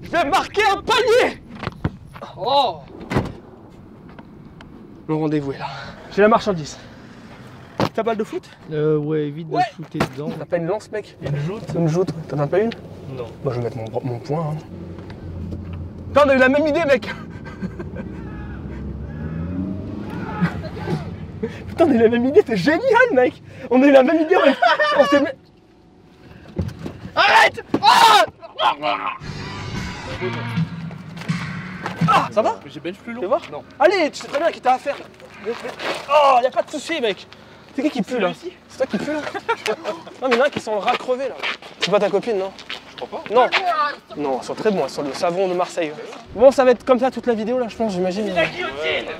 Je vais marquer un palier. Oh. Mon rendez-vous est là. J'ai la marchandise. Ta balle de foot? Ouais, évite de shooter dedans. T'as pas une lance, mec? Une joute? Une joute, t'en as pas une? Non. Moi, je vais mettre mon point. Hein. Putain, on a eu la même idée, mec. Putain, on a eu la même idée, c'est génial, mec. On a eu la même idée, on s'est mis... Arrête. Ah, ça va? J'ai bench plus long. Tu veux voir? Non. Allez, tu sais très bien qui t'a à faire. Oh, y'a pas de soucis, mec. C'est qui pue là? C'est toi qui pue là? Non, mais il y en a qui sont ras crevés là. C'est pas ta copine, non? Je crois pas. Non. Non, elles sont très bons, elles sont le savon de Marseille. Bon, ça va être comme ça toute la vidéo là, je pense, j'imagine.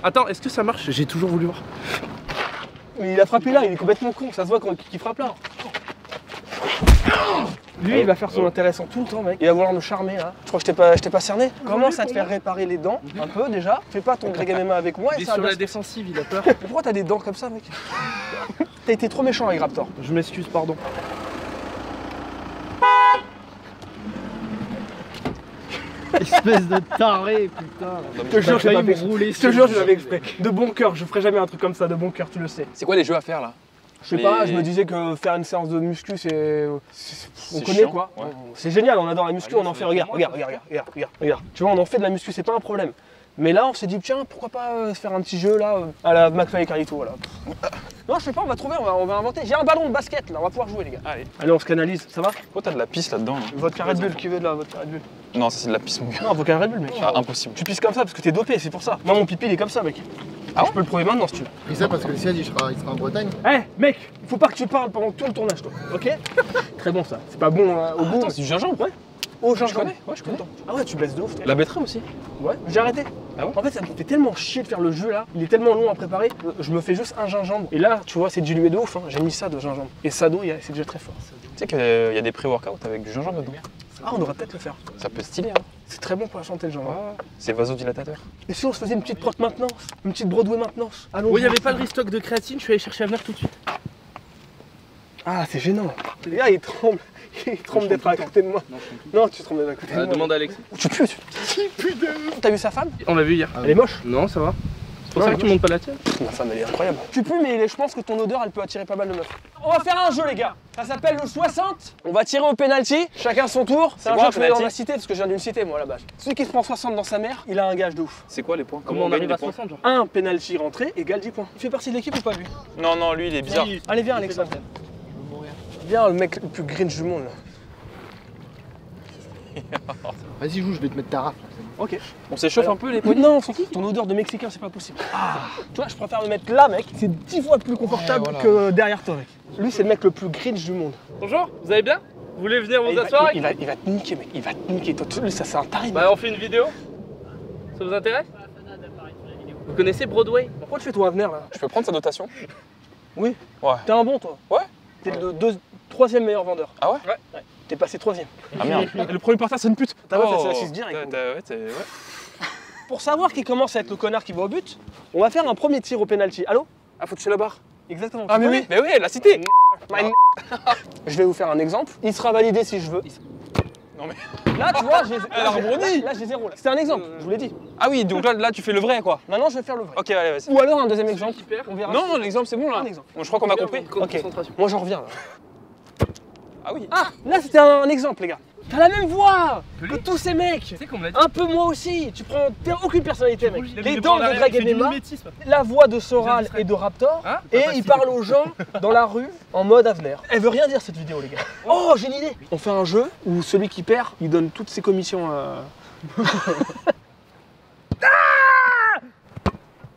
Attends, est-ce que ça marche? J'ai toujours voulu voir. Mais il a frappé là, il est complètement con, ça se voit qu'il frappe là. Lui, il va faire son intéressant tout le temps, mec. Il va vouloir me charmer là. Je crois que je t'ai pas cerné. Commence à te faire réparer les dents un peu déjà. Fais pas ton Greg MMA avec moi et Il est ça va sur bien la se- défensive, il a peur. Mais pourquoi t'as des dents comme ça, mec? T'as été trop méchant avec Raptor. Je m'excuse, pardon. Espèce de taré, putain. Je te jure, j'ai pas fait rouler. Je te jure, je l'avais exprès. De bon cœur, je ferai jamais un truc comme ça, de bon cœur, tu le sais. C'est quoi les jeux à faire là? Je sais pas, je me disais que faire une séance de muscu, on C'est connaît chiant, quoi. ouais. C'est génial, on adore la muscu, on en fait, regarde. Tu vois, on en fait de la muscu, c'est pas un problème. Mais là, on s'est dit, tiens, pourquoi pas se faire un petit jeu là, à la McFly et Carlito, voilà. Non, je sais pas, on va trouver, on va inventer. J'ai un ballon de basket là, on va pouvoir jouer les gars. Allez, on se canalise, ça va? Pourquoi t'as de la pisse là-dedans là? Vodka Red Bull, qui veut de la vodka Red Bull? Non, ça c'est de la pisse mon gars. Non, vodka Red Bull, mec. Ah, impossible. Tu pisses comme ça parce que t'es dopé, c'est pour ça. Moi, mon pipi, il est comme ça, mec. Ah, je peux le prouver maintenant si tu veux. Et ça parce que le siège il sera en Bretagne. Eh, mec, faut pas que tu parles pendant tout le tournage, toi, ok? Très bon ça. C'est pas bon au goût. Attends, c'est du gingembre? Ouais. Oh, Je connais, ouais, je connais. Ah ouais, tu baisses de ouf. toi. La betterave aussi? Ouais, j'ai arrêté. Ah ouais? En fait, ça me fait tellement chier de faire le jeu là. Il est tellement long à préparer. Je me fais juste un gingembre. Et là, tu vois, c'est dilué de ouf. Hein. J'ai mis ça de gingembre. Et Sado, c'est déjà très fort. Tu sais qu'il y a des pré-workouts avec du gingembre dedans? Ah, on devrait peut-être le faire. Ça peut stylé, hein? C'est très bon pour la santé, le gingembre. Ouais, c'est vasodilatateur. Et si on se faisait une petite proc maintenance? Une petite Broadway maintenance? Allons. Oui, il n'y avait pas le restock de créatine, je suis allé chercher à venir tout de suite. Ah, c'est gênant. Les gars, il tremble. Il tremble d'être à côté de moi. Non, tu trembles d'être à côté de moi. Demande à Alexis. Tu pues. T'as vu sa femme? On l'a vu hier. Elle est moche. Non, ça va. C'est pour Ouais, ça que tu montes pas la tienne. Ma femme, elle est incroyable. Tu pues, mais je pense que ton odeur, elle peut attirer pas mal de meufs. On va faire un jeu, les gars. Ça s'appelle le 60. On va tirer au penalty. Chacun son tour. C'est un quoi, jeu que je mets dans penalty la cité, parce que je viens d'une cité, moi, à la base. Celui qui se prend 60 dans sa mère, il a un gage de ouf. C'est quoi les points? Comment on gagne arrive les à points? 60 genre? Un penalty rentré égale 10 points. Il fait partie de l'équipe ou pas, lui? Non, non, lui il est bizarre. Allez, viens, Alexandre. Viens, le mec le plus grinch du monde, là. Vas-y joue, je vais te mettre ta rafle. Ok. On s'échauffe un peu les points? Non, c'est qui? Ton odeur de Mexicain, c'est pas possible. Tu vois, je préfère le mettre là, mec. C'est 10 fois plus confortable Ouais, voilà. que derrière toi, mec. Lui, c'est le mec le plus grinch du monde. Bonjour, vous allez bien? Vous voulez venir vous Il asseoir? va te niquer, mec. Il va te niquer. Toi, lui, ça, c'est un taré. Bah on fait une vidéo. Ça vous intéresse? Vous connaissez Broadway? Pourquoi tu fais ton avenir, là? Je peux prendre sa dotation? Oui. Ouais. T'es un bon, toi. Ouais. T'es le troisième meilleur vendeur. Ah ouais? Ouais. T'es passé troisième. Ah merde. Le premier parterre, c'est une pute. Ta meuf, elle Oh, s'assise direct. ouais. Pour savoir qui commence à être le connard qui va au but, on va faire un premier tir au penalty. Allô? Ah, faut toucher la barre. Exactement. Ah, Tu mais connais oui, mais oui, la cité. Je vais vous faire un exemple. Il sera validé si je veux. Non mais. Là, tu vois, j'ai. Elle a rebondi. Là, j'ai 0. C'était un exemple, je vous l'ai dit. Ah oui, donc là tu fais le vrai quoi. Maintenant, je vais faire le vrai. Ok, allez, vas-y. Ou alors un deuxième exemple. Super. On verra. Non, l'exemple c'est bon là. Un exemple. Bon, je crois qu'on a compris. Ok. Concentration. Moi, j'en reviens là. Ah oui. Ah, là, c'était un exemple, les gars. T'as la même voix que tous ces mecs. Tu sais qu'on me l'a dit. Un peu moi aussi. Tu prends. T'as aucune personnalité, mec. Il Les est dents pas en de arrière, Greg il fait du MMA, mimétisme. la voix de Soral et de Raptor. Hein? Et Pas il facile. parle aux gens dans la rue en mode Avener. Elle veut rien dire cette vidéo, les gars. Oh, j'ai une idée. On fait un jeu où celui qui perd, il donne toutes ses commissions à.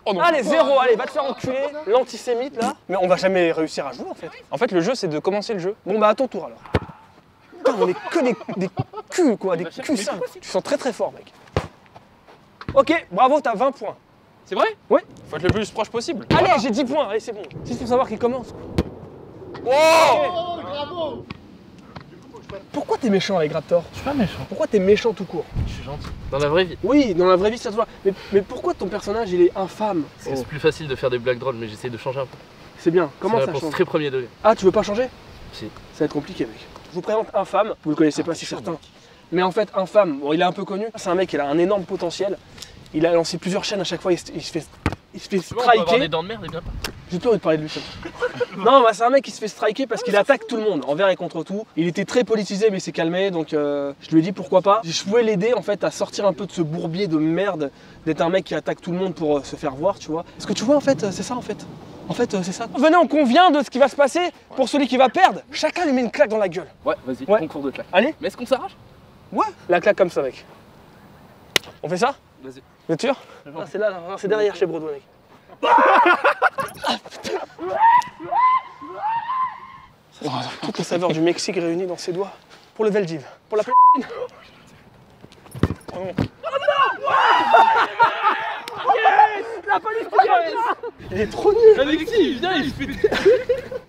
Oh non. Allez, 0, allez, va te faire enculer, l'antisémite là. Mais on va jamais réussir à jouer en fait. En fait, le jeu c'est de commencer le jeu. Bon, bah à ton tour alors. Putain, on est que des culs quoi, des culs ça. Tu sens très très fort, mec. Ok, bravo, t'as 20 points. C'est vrai? Oui. Faut être le plus proche possible. Allez, j'ai 10 points, allez, c'est bon. C'est pour savoir qui commence. Oh! Oh bravo. Pourquoi t'es méchant avec Raptor? Je suis pas méchant. Pourquoi t'es méchant tout court? Je suis gentil. Dans la vraie vie. Oui, dans la vraie vie ça se voit. Mais pourquoi ton personnage il est infâme? C'est plus facile de faire des blagues drôles, mais j'essaie de changer un peu. C'est bien, comment C'est ça la réponse change? très premier degré. Ah, tu veux pas changer? Si. Ça va être compliqué, mec. Je vous présente Infâme, vous le connaissez pas si certains. Mais en fait, Infâme, bon, il est un peu connu. C'est un mec, il a un énorme potentiel. Il a lancé plusieurs chaînes à chaque fois. Il se fait C'est bon, on peut avoir striker. des dents de merde et bien pas. J'ai plus envie de parler de lui. Non, bah, c'est un mec qui se fait striker parce qu'il attaque tout le monde, envers et contre tout. Il était très politisé, mais il s'est calmé, donc je lui ai dit pourquoi pas. Je pouvais l'aider en fait à sortir un peu de ce bourbier de merde, d'être un mec qui attaque tout le monde pour se faire voir, tu vois. Parce que tu vois, en fait, c'est ça en fait. En fait, c'est ça. Venez, on convient de ce qui va se passer pour celui qui va perdre. Chacun lui met une claque dans la gueule. Ouais, vas-y, Ouais. concours de claque. Allez, Mais est-ce qu'on s'arrache? ouais, la claque comme ça, mec. On fait ça? Vas-y. Vous êtes sûr? Ah, c'est là, non, c'est derrière chez Broadway, mec. Toutes les saveurs du Mexique réunies dans ses doigts. Pour le Veldiv. Pour la La police qui gagne. Il est trop nul. Alexis, viens, il fait.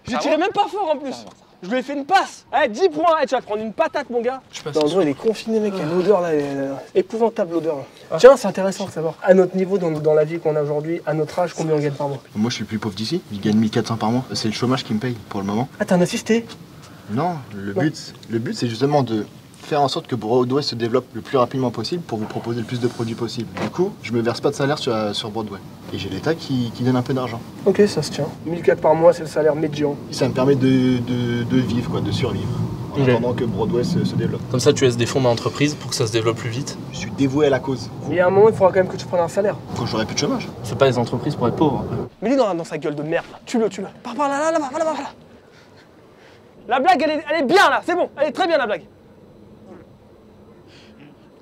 J'ai tiré même pas fort en plus. Je lui ai fait une passe. Allez, 10 points. Eh, tu vas te prendre une patate, mon gars. Je passe. Non, en gros, il est confiné, mec. Il y a l'odeur là, elle est épouvantable l'odeur. Tiens, c'est intéressant de savoir. À notre niveau, dans la vie qu'on a aujourd'hui, à notre âge, combien on gagne par mois? Moi, je suis le plus pauvre d'ici. Je gagne 1400 par mois. C'est le chômage qui me paye pour le moment. Ah, t'as un assisté? Non, le but, c'est justement de faire en sorte que Broadway se développe le plus rapidement possible pour vous proposer le plus de produits possible. Du coup, je me verse pas de salaire sur Broadway. Et j'ai l'État qui donne un peu d'argent. Ok, ça se tient. 1004 par mois, c'est le salaire médian. Ça me permet de vivre, quoi, de survivre. En Ok. attendant que Broadway se développe. Comme ça, tu laisses des fonds dans l'entreprise pour que ça se développe plus vite. Je suis dévoué à la cause. Mais il y a un moment, il faudra quand même que tu prennes un salaire. Quand j'aurai plus de chômage. C'est pas les entreprises pour être pauvres. Mais lui, dans sa gueule de merde, là. Tue-le. Par là, là-bas, là-bas, là. La blague, elle est bien, là. C'est bon. Elle est très bien, la blague.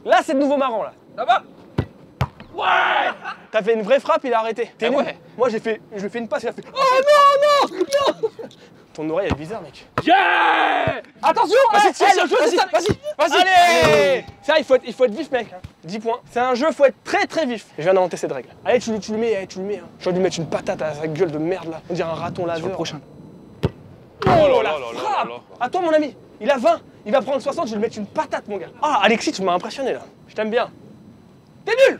Là, c'est de nouveau marrant, là. Là-bas. T'as fait une vraie frappe, il a arrêté. T'es Ah nul. ouais. Moi, je lui ai fait une passe, il a fait « Oh non, non, non !» Ton oreille, elle est bizarre, mec. Yeah. Attention, Vas-y, le jeu, c'est ça. vas-y. Allez. Ça, il faut être vif, mec. 10 points. C'est un jeu, faut être très très vif. Je viens d'inventer cette règle. Allez, tu le mets, hein. Je vais lui mettre une patate à sa gueule de merde, là. On dirait un raton laveur. Sur le prochain. Oh, là la là là frappe. là là. À toi, mon ami. Il a 20. Il va prendre 60, je vais lui mettre une patate, mon gars. Ah, Alexis, tu m'as impressionné, là. Je t'aime bien. T'es nul.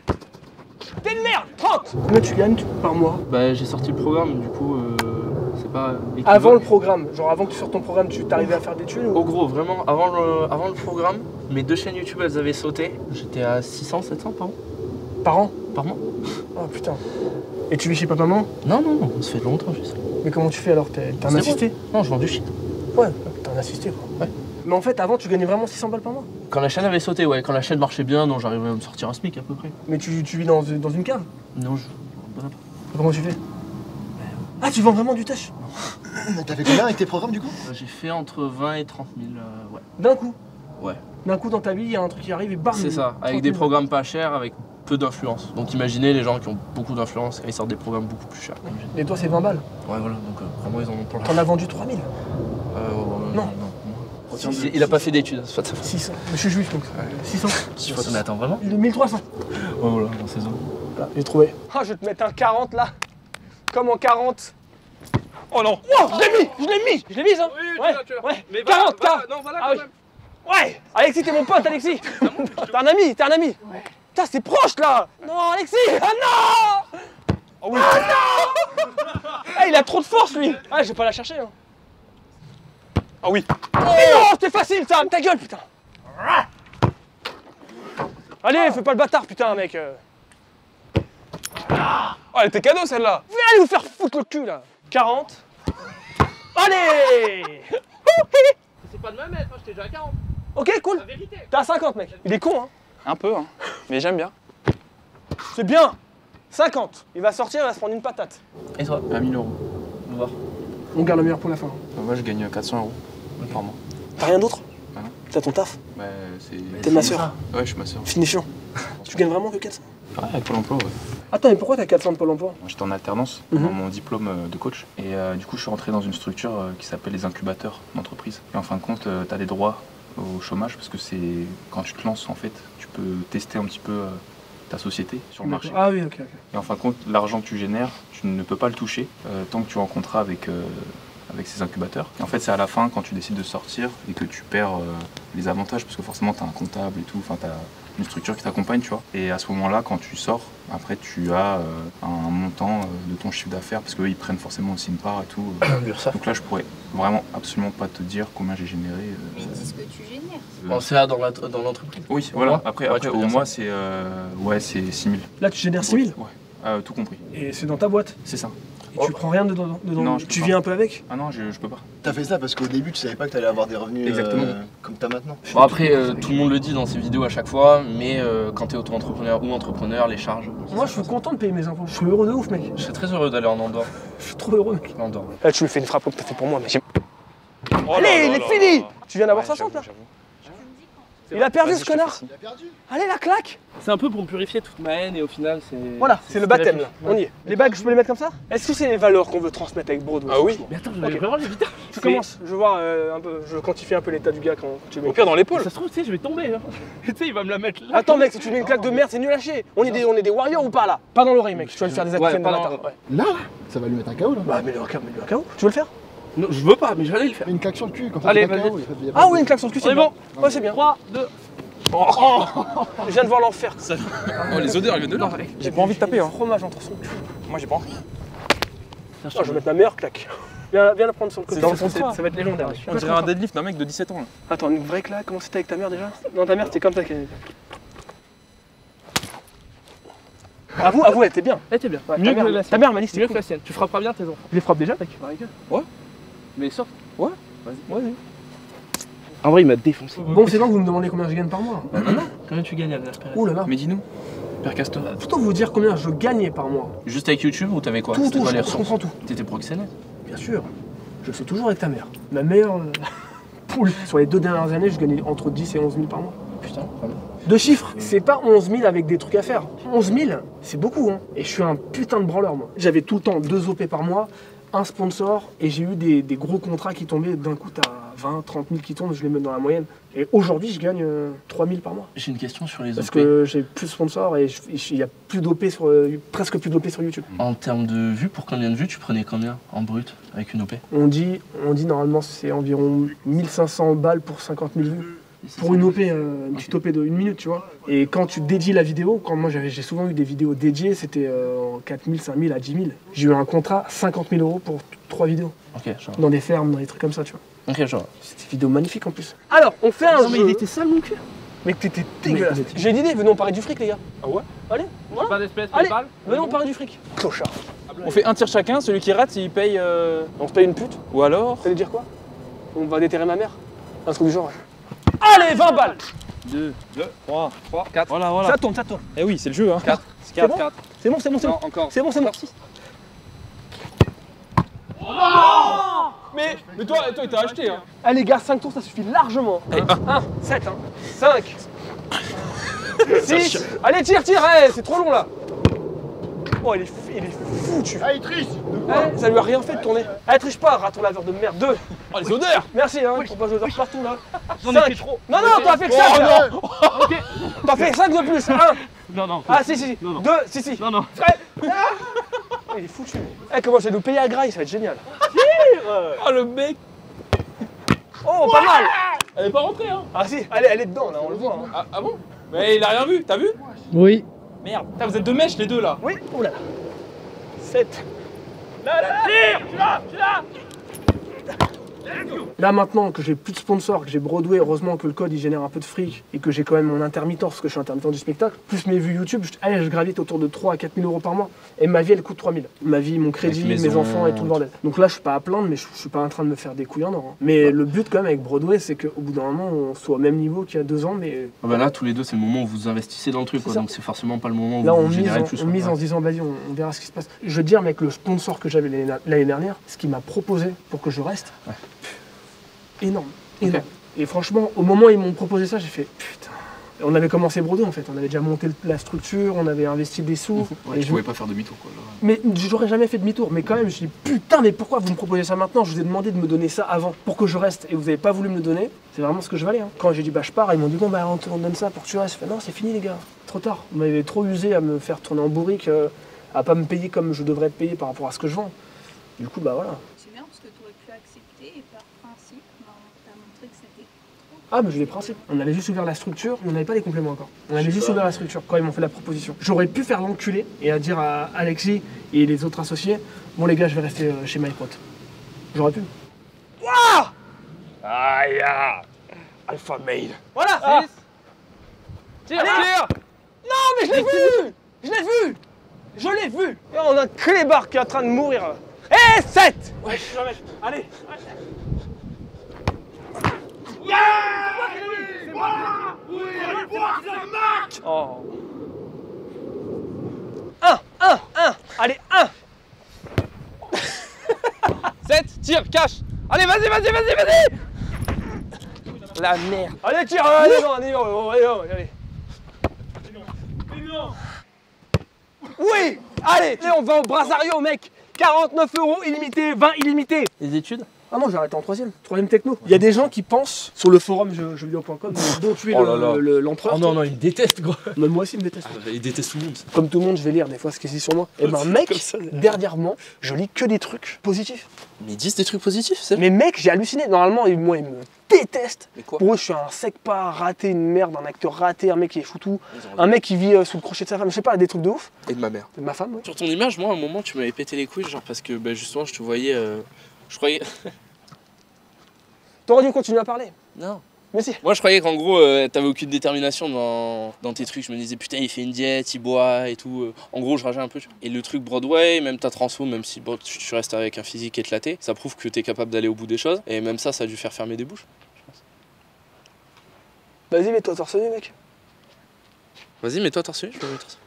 T'es une merde. 30. Combien tu gagnes par mois? Bah, j'ai sorti le programme, du coup, c'est pas. Avant le programme, genre avant que tu sortes ton programme, tu t'arrivais à faire des thunes ou... Au gros, vraiment, avant le programme, mes 2 chaînes YouTube, elles avaient sauté. J'étais à 600, 700 par an. Par an? Par mois. Oh putain. Et tu vis chez papa-maman? Non, ça fait longtemps, je sais. Mais comment tu fais alors? T'as un C'est assisté? Non, je vends du shit. Ouais, t'as un assisté quoi. Ouais. Mais en fait, avant, tu gagnais vraiment 600 balles par mois. Quand la chaîne avait sauté, ouais, quand la chaîne marchait bien, non, j'arrivais à me sortir un SMIC à peu près. Mais tu vis dans une cave? Non, je. Bon, Comment tu fais? Ah, tu vends vraiment du tâche? T'as fait combien avec tes programmes du coup? J'ai fait entre 20 et 30 000, ouais. D'un coup? Ouais. D'un coup, dans ta vie, il y a un truc qui arrive et bam! C'est ça, avec 30 des 000. programmes pas chers, avec peu d'influence. Donc imaginez les gens qui ont beaucoup d'influence, ils sortent des programmes beaucoup plus chers. Comme j'ai dit. Et toi, c'est 20 balles. Ouais, voilà, donc vraiment ils en ont plein. T'en as vendu 3000. Non. Il a pas fait d'études, c'est pas de sa faute. 600. Mais je suis juif donc. 600. Mais attends, vraiment? 1300. Ouais, voilà, dans ces zones. Là, j'ai trouvé. Ah, je vais te mettre un 40 là. Comme en 40. Oh non. Oh, je l'ai mis, hein. Ouais. Mais 40, 40. non, voilà, Ah oui. Ouais. Alexis, t'es mon pote, Alexis. T'es un ami. Putain, c'est proche là. Non, Alexis. Ah non. Oh oui. Ah non. Eh, il a trop de force lui. Ah, je vais pas la chercher. Hein. Ah oui. Mais non, c'était facile ça. Ta gueule, putain. Allez, fais pas le bâtard, putain, mec. Oh, elle était cadeau celle-là. Allez vous faire foutre le cul là. 40. Allez. C'est pas de ma mètre, j'étais déjà à 40. Ok, cool. vérité. T'es à 50, mec. Il est con, hein. Un peu, hein. Mais j'aime bien. C'est bien. 50. Il va sortir, il va se prendre une patate. Et toi? À 1000 €. On va voir. On garde le meilleur pour la fin. Moi, je gagne 400 € par mois. T'as rien d'autre? Bah non. T'as ton taf? Bah, c'est. T'es ma soeur. Ouais, je suis ma soeur. Finition. Tu gagnes vraiment que 400? Ouais, avec Pôle emploi, ouais. Attends, mais pourquoi t'as 400 de Pôle emploi? Moi, j'étais en alternance Mhm. dans mon diplôme de coach. Et du coup, je suis rentré dans une structure qui s'appelle les incubateurs d'entreprise. Et en fin de compte, tu as des droits au chômage parce que c'est quand tu te lances, en fait, tu peux tester un petit peu ta société sur le marché. Ah oui, ok. Et en fin de compte, l'argent que tu génères, tu ne peux pas le toucher tant que tu es en contrat avec ces incubateurs. Et en fait, c'est à la fin, quand tu décides de sortir et que tu perds les avantages, parce que forcément tu as un comptable et tout, enfin tu as une structure qui t'accompagne, tu vois. Et à ce moment-là, quand tu sors, après tu as un montant de ton chiffre d'affaires, parce qu'eux ils prennent forcément aussi une part et tout. Donc là je pourrais vraiment absolument pas te dire combien j'ai généré. Mais dis ce que tu génères. En CA dans l'entreprise. Oui, voilà. Après, Ouais, tu peux au dire mois c'est c'est 6 000. Là, tu génères 6 000 Ouais, tout compris. et c'est dans ta boîte. C'est ça. Et tu prends rien dedans. Non, je peux Tu pas. vis un peu avec. Ah non, je peux pas. T'as fait ça parce qu'au début, tu savais pas que t'allais avoir des revenus Exactement. comme t'as maintenant. Bon, après, tout le monde le dit dans ses vidéos à chaque fois, mais quand t'es auto-entrepreneur ou entrepreneur, les charges. Moi, je suis content de payer mes impôts. Je suis heureux de ouf, mec. Je serais très heureux d'aller en Andorre. Je suis trop heureux, mec. Andorre. Là, tu me fais une frappe comme t'as fait pour moi, mais allez, il est fini. Tu viens d'avoir 60 là. Il a perdu ce connard. Il a perdu. Allez, la claque. C'est un peu pour me purifier toute ma haine et au final, c'est. Voilà, c'est le baptême là. On y est. Les bagues, je peux les mettre comme ça? Est-ce que c'est les valeurs qu'on veut transmettre avec Broadway? Ah oui. Mais attends, Ok. vraiment les vitesses. Tu commences, je veux voir un peu, je quantifie un peu l'état du gars quand tu mets. Au pire dans l'épaule. Ça se trouve, tu sais, je vais tomber. Hein. Tu sais, il va me la mettre là. Attends mec, si tu mets une claque de merde, c'est nul à chier. On est des warriors ou pas là? Pas dans l'oreille mec, tu vas lui faire des actions de pas dans- bâtard. Ouais. Là, ça va lui mettre un KO là. Bah mets-le un KO. Tu veux le faire? Non, je veux pas, mais je vais aller le faire. Une claque sur le cul quand Allez, t'as pas vas-y. KO. Ah oui, une claque sur le cul, c'est C'est bien. bon. Ouais, c'est bien. 3, 2. Je viens de voir l'enfer. Oh les odeurs elles viennent de là. J'ai pas envie de taper. Fromage entre son cul. Moi j'ai pas envie. Ah, je vais mettre ma meilleure claque. Viens la prendre sur le côté. C'est- Ça va être légendaire. On dirait un deadlift d'un mec de 17 ans là. Attends, une vraie claque, comment c'était avec ta mère déjà? Non, ta mère c'était comme ça qu'elle. Avoue, elle était bien. Eh, t'es bien. Ouais, Mieux ta que mère, la ta sienne. mère m'a dit c'était Mieux que cool. la sienne. Tu frapperas bien tes enfants. Tu les frappes déjà, mec? Mais sors. Vas-y. En vrai, il m'a défoncé. Bon, c'est bon que vous me demandez combien je gagne par mois. Combien tu gagnes à l'espérance? Ouh là là. Mais dis-nous, Père Castor. Plutôt vous dire combien je gagnais par mois. Juste avec YouTube ou t'avais quoi? Tout, C'était tout, quoi les je ressources? comprends tout. T'étais proxénète? Bien sûr. Je suis toujours avec ta mère. Ma meilleure poule. Sur les 2 dernières années, je gagnais entre 10 et 11 000 par mois. Putain, vraiment. De chiffres, c'est pas 11 000 avec des trucs à faire. 11 000, c'est beaucoup, hein. Et je suis un putain de branleur, moi. J'avais tout le temps 2 OP par mois, un sponsor, et j'ai eu des gros contrats qui tombaient d'un coup, t'as 20, 30 000 qui tombent, je les mets dans la moyenne. Et aujourd'hui, je gagne 3 000 par mois. J'ai une question sur les Parce OP. que j'ai plus de sponsors et il y a plus d'OP sur, presque plus d'OP sur YouTube. En termes de vues, pour combien de vues tu prenais combien en brut avec une OP? On dit normalement c'est environ 1500 balles pour 50 000 vues. Pour une OP, une petite OP de 1 minute, tu vois. Et quand tu dédies la vidéo, quand moi j'ai souvent eu des vidéos dédiées, c'était 4 000, 5 000 à 10 000. J'ai eu un contrat 50 000 € pour 3 vidéos. Ok, je vois. Dans des fermes, dans des trucs comme ça, tu vois. Ok, je vois. C'était des vidéos magnifiques en plus. Alors, on fait un Non, mais jeu. il était sale mon cul. Mec, t'étais dégueulasse. J'ai une idée, venez on parie du fric, les gars. Ah ouais? Allez, voilà. Pas d'espèce, Allez, PayPal. venez on parie du fric. Clochard. On fait un tir chacun, celui qui rate il paye On se paye une pute. ou alors. Ça veut dire quoi? On va déterrer ma mère? Un truc du genre. Allez, 20 balles. 2, 3, 4. Voilà, Ça tourne, ça tourne. Eh oui, c'est le jeu hein. 4. C'est bon 4. C'est bon, c'est bon, c'est bon. Non, encore. C'est bon, c'est bon. Mais toi il t'a acheté hein. Allez les gars, 5 tours ça suffit largement. 1, 7, 5, 6. Allez, tire, c'est trop long là. Oh, il est foutu. Ah, il triche. Ça lui a rien fait de tourner. Allez, triche pas, raton laveur de merde. 2. Oh les odeurs. Merci, hein, pour pas jouer d'heures partout là. J'en ai 5. fait trop. Non, t'as fait que 5 là. T'as fait 5 de plus. 1. Non. Ah, si. Non, non. 2, si. Non. Frère. Oh, il est foutu. Eh, comment je vais nous payer à graille, ça va être génial. Oh le mec. Oh, pas mal. Elle est pas rentrée hein. Ah, si, elle est dedans là, on le voit. Hein. Ah bon? Mais il a rien vu, t'as vu? Oui. Merde. Putain, vous êtes deux mèches les deux là. Oui, oh là là. 7. Là maintenant que j'ai plus de sponsors, que j'ai Broadway, heureusement que le code il génère un peu de fric et que j'ai quand même mon intermittent parce que je suis intermittent du spectacle, plus mes vues YouTube, je gravite autour de 3 à 4 000 € par mois et ma vie elle coûte 3 000. Ma vie, mon crédit, Avec mes maison, enfants et tout le bordel. Donc là je suis pas à plaindre mais je suis pas en train de me faire des couilles en or. Hein. Mais le but quand même avec Broadway c'est qu'au bout d'un moment on soit au même niveau qu'il y a 2 ans mais Ah bah là, tous les deux, c'est le moment où vous investissez dans le truc, quoi. ça. Donc c'est forcément pas le moment où là vous on mise, générez le plus. on quoi. mise en Ouais. se disant vas-y on verra ce qui se passe. Je veux dire mec, le sponsor que j'avais l'année dernière, ce qu'il m'a proposé pour que je reste, énorme. Et franchement, au moment où ils m'ont proposé ça, j'ai fait putain. On avait commencé Broadway en fait, on avait déjà monté la structure, on avait investi des sous. Ouais, et tu je- pouvais pas faire demi-tour quoi. Là. Mais j'aurais jamais fait demi-tour, mais quand même, je dis putain, mais pourquoi vous me proposez ça maintenant? Je vous ai demandé de me donner ça avant pour que je reste et vous avez pas voulu me le donner. C'est vraiment ce que je valais. Hein. Quand j'ai dit bah je pars, ils m'ont dit bon bah on te donne ça pour que tu restes. Je fais non, c'est fini les gars, trop tard. Vous m'avez trop usé à me faire tourner en bourrique, à pas me payer comme je devrais être payé par rapport à ce que je vends. Du coup bah voilà. C'est bien parce que tu aurais pu accepter et par principe, ben, t'as montré que c'était trop Ah, mais j'ai des principes. On avait juste ouvert la structure, mais on n'avait pas les compléments encore. On avait juste ouvert la structure quand ils m'ont fait la proposition. J'aurais pu faire l'enculé et à dire à Alexis et les autres associés, bon les gars, je vais rester chez MyProte. J'aurais pu. Waouh! Aïe, Alpha Male. Voilà! Ah. Tire, tire! Non, mais je l'ai vu! Je l'ai vu! Je l'ai vu! Et on a un clébard qui est en train de mourir. Et 7! Ouais, je vais mettre. Allez. Oh. 1! Allez, 1! 7, tire, cache. Allez, vas-y. La merde! Allez, tire! Allez, allez. Oui! Allez, on va au Brasario, mec! 49 € illimité, 20 illimité! Les études? Ah non, j'ai arrêté en troisième techno. Il y a des gens qui pensent, sur le forum jeuxvideo.com, dont tu es Oh là là. l'empereur. Oh non, ils me détestent, gros. Mais moi aussi, il me déteste. Ils détestent tout le monde. Comme tout le monde, je vais lire des fois ce qui est dit sur moi. Et ben, mec, Comme ça, dernièrement, je lis que des trucs positifs. Mais ils disent des trucs positifs, c'est Mais mec, j'ai halluciné. Normalement, moi, ils me détestent. Mais quoi? Pour eux, je suis un sec-pas raté, une merde, un acteur raté, un mec qui est foutou, un mec qui vit sous le crochet de sa femme, je sais pas, des trucs de ouf. Et de ma mère. De ma femme, ouais. Sur ton image, moi, à un moment, tu m'avais pété les couilles, genre parce que bah, justement, je te voyais. Je croyais. T'aurais dû continuer à parler. Non. Mais si. Moi, je croyais qu'en gros, t'avais aucune détermination dans tes trucs. Je me disais, putain, il fait une diète, il boit et tout. En gros, je rageais un peu. Tu vois. Et le truc Broadway, même ta transfo, même si bon, tu restes avec un physique éclaté, ça prouve que t'es capable d'aller au bout des choses. Et même ça a dû faire fermer des bouches. Vas-y, mets-toi torse nu, mec. Vas-y, mets-toi torse nu, je vais me mettre torse nu.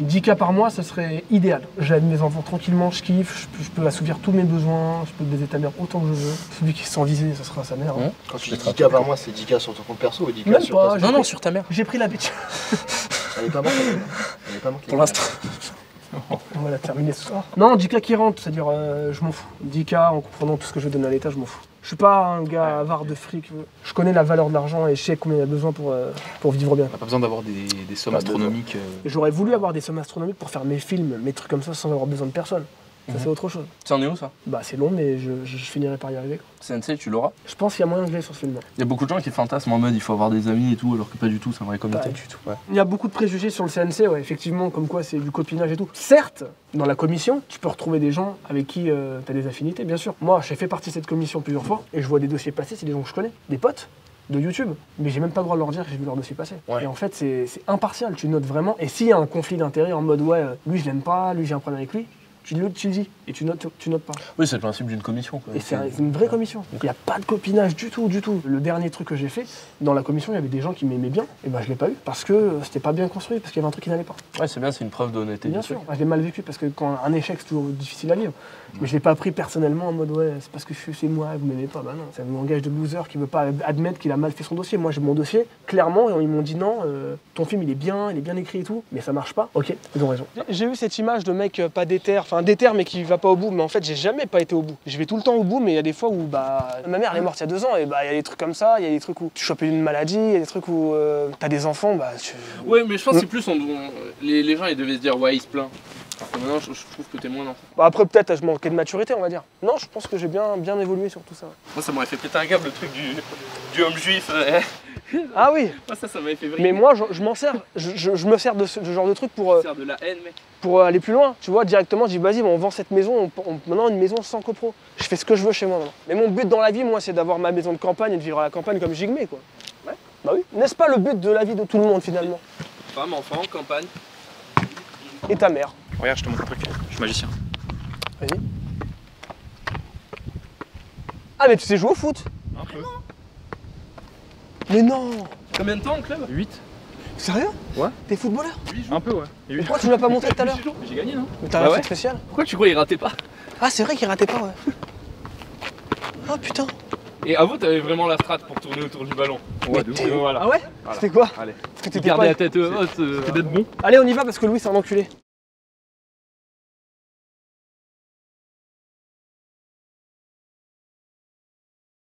10K par mois, ce serait idéal. J'aime mes enfants tranquillement, je kiffe, je peux assouvir tous mes besoins, je peux baiser ta mère autant que je veux. Celui qui se sent visé, ce sera sa mère. Hein. Quand tu dis 10K par mois, c'est 10K sur ton compte perso ou 10K Même sur pas, ta... Non, sur ta mère. J'ai pris l'habitude. Elle est pas morte, elle est pas morte. Pour l'instant. On va la terminer ce soir. Non, 10K qui rentre, c'est-à-dire je m'en fous. 10K en comprenant tout ce que je donne à l'État, je m'en fous. Je suis pas un gars avare de fric. Je connais la valeur de l'argent et je sais combien il y a besoin pour vivre bien. T'as pas besoin d'avoir des sommes Pas astronomiques. J'aurais voulu avoir des sommes astronomiques pour faire mes films, mes trucs comme ça sans avoir besoin de personne. Ça, c'est autre chose. Ça en est où ça? Bah, c'est long, mais je finirai par y arriver. Quoi. CNC, tu l'auras? Je pense qu'il y a moyen que je l'ai sur ce film. Il y a beaucoup de gens qui fantasment en mode il faut avoir des amis et tout, alors que pas du tout, c'est un vrai Pas communauté. du tout. Il y a beaucoup de préjugés sur le CNC, ouais, effectivement, comme quoi c'est du copinage et tout. Certes, dans la commission, tu peux retrouver des gens avec qui tu as des affinités, bien sûr. Moi, j'ai fait partie de cette commission plusieurs fois et je vois des dossiers passer, c'est des gens que je connais, des potes de YouTube, mais j'ai même pas le droit de leur dire que j'ai vu leur dossier passer. Ouais. Et en fait, c'est impartial, tu notes vraiment. Et s'il y a un conflit d'intérêt en mode ouais, lui je l'aime pas, lui j'ai un problème avec lui, tu le dis et tu notes pas. Oui, c'est le principe d'une commission. Quoi. Et c'est une vraie commission. Il n'y a pas de copinage du tout, du tout. Le dernier truc que j'ai fait, dans la commission, il y avait des gens qui m'aimaient bien, et ben je l'ai pas eu parce que c'était pas bien construit, parce qu'il y avait un truc qui n'allait pas. Ouais, c'est bien, c'est une preuve d'honnêteté. Bien sûr, je l'ai mal vécu parce que quand un échec c'est toujours difficile à vivre. Mais je l'ai pas pris personnellement en mode ouais, c'est parce que c'est moi, vous m'aimez pas. Bah non, c'est un langage de loser qui veut pas admettre qu'il a mal fait son dossier. Moi j'ai mon dossier, clairement, et ils m'ont dit non, ton film il est bien écrit et tout, mais ça marche pas. Ok, ils ont raison. J'ai eu cette image de mec pas déter, enfin déter mais qui va pas au bout, mais en fait j'ai jamais pas été au bout. Je vais tout le temps au bout, mais il y a des fois où bah ma mère elle est morte il y a 2 ans et bah il y a des trucs comme ça, il y a des trucs où tu chopes une maladie, il y a des trucs où t'as des enfants, bah tu... Ouais, mais je pense que c'est plus les gens ils devaient se dire ouais, il se plaint. Maintenant, je trouve que t'es moins dans ça. Bah après peut-être je manquais de maturité on va dire. Non, je pense que j'ai bien évolué sur tout ça. Moi, ça m'aurait fait péter un câble le truc du homme juif. Ah oui. Moi, ça m'avait fait vriller. Mais moi je m'en sers, je me sers de ce genre de truc pour Faire de la haine, mec. pour aller plus loin, tu vois, directement, je dis vas-y, on vend cette maison, maintenant une maison sans copro. Je fais ce que je veux chez moi maintenant. Mais mon but dans la vie, moi, c'est d'avoir ma maison de campagne et de vivre à la campagne comme Jigmé, quoi. Ouais. Bah oui. N'est-ce pas le but de la vie de tout le monde, finalement? Femme, enfant, campagne. Et ta mère. Regarde, je te montre un truc. Je suis magicien. Vas-y. Ah, mais tu sais jouer au foot? Un peu. Mais non! Combien de temps en club? 8. Sérieux? Ouais. T'es footballeur? Un peu, ouais. Et 8. Pourquoi tu me l'as pas montré tout à l'heure? J'ai gagné, non? Mais t'as Bah un ouais. truc spécial? Pourquoi tu crois qu'il ratait pas? Ah, c'est vrai qu'il ratait pas, ouais. Ah, putain. Et avoue, t'avais vraiment la strat pour tourner autour du ballon. Ouais, de ouf. Voilà. Ah ouais? Voilà. C'était quoi? Allez. Parce que t'étais Garder pas... la tête haute, d'être bon. Allez, on y va parce que Louis, c'est un enculé.